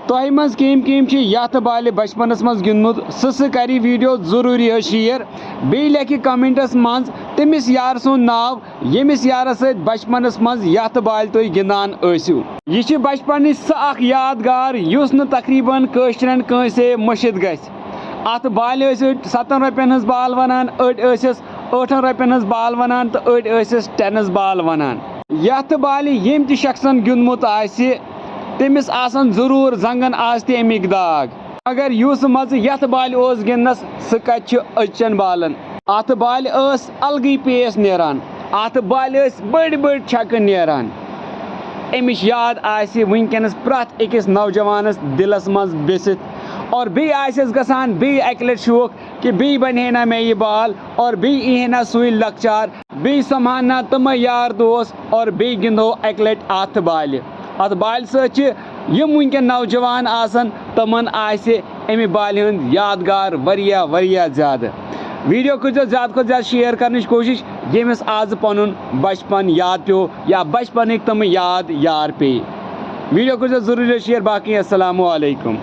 تۄہہِ منٛز کٔمۍ چھِ یتھ بالہِ بچپنس منٛز گِنٛدمُت سُہ کَرِ ویٖڈیو ضروٗری شِیر بیٚیہِ لیکھِ کمنٹس منٛز تٔمِس یارٕ سُنٛد ناو ییٚمِس یارس سۭتۍ بچپنس منٛز یتھ بالہِ تُہۍ گِنٛدان ٲسِو. یہِ چھِ بچپنٕچ سۄ اکھ یادگار یُس نہٕ تقریٖباً کٲشرٮ۪ن کٲنٛسے مٔشِد گژھِ. اتھ بالہِ ٲسۍ أڑۍ 7 رۄپین ہٕنٛز بال ونان، أڑۍ ٲسِس 8 رۄپین ہٕنٛز بال ونان تہٕ أڑۍ ٲسِس ٹینس بال ونان. یتھ بالہِ ییٚمۍ تہِ شخصن گِنٛدمُت آسہِ تٔمِس آسن ضروٗر زنٛگن آسہِ تہِ امیِکۍ داغ. مگر یُس مزٕ یتھ بالہِ اوس گِنٛدنس سُہ کتہِ چھُ أزچٮ۪ن بالن. اتھ بالہِ ٲس الگٕے پیس نیران، اتھ بالہِ ٲسۍ بٔڑۍ بٔڑۍ چھکہٕ نیران. امِچ یاد آسہِ وٕنکیٚنس پرٛٮ۪تھ أکِس نوجوانس دِلس منٛز بِسِتھ اور بیٚیہِ آسٮ۪س گژھان بیٚیہِ اکہِ لٹہِ شوق کہِ بیٚیہِ بنہِ ہے نا مےٚ یہِ بال اور بیٚیہِ یی ہے نا سُے لۄکچار، بیٚیہِ سمہن نا تِمے یار دوس اور بیٚیہِ گِنٛدو اکہِ لٹہِ اتھ بالہِ. اتھ بالہِ سۭتۍ چھِ یِم وٕنکیٚن نوجوان آسن تِمن آسہِ امہِ بالہِ ہُنٛد یادگار واریاہ زیادٕ. ویٖڈیو کٔرۍزیو زیادٕ کھۄتہٕ زیادٕ شِیر کرنٕچ کوٗشش ییٚمِس آز پنُن بچپن یاد پیوٚو یا بچپنٕکۍ تِم یاد یار پیٚیہِ. ویٖڈیو کٔرۍزیو ضروٗری شِیر. باقٕے السلام علیکم.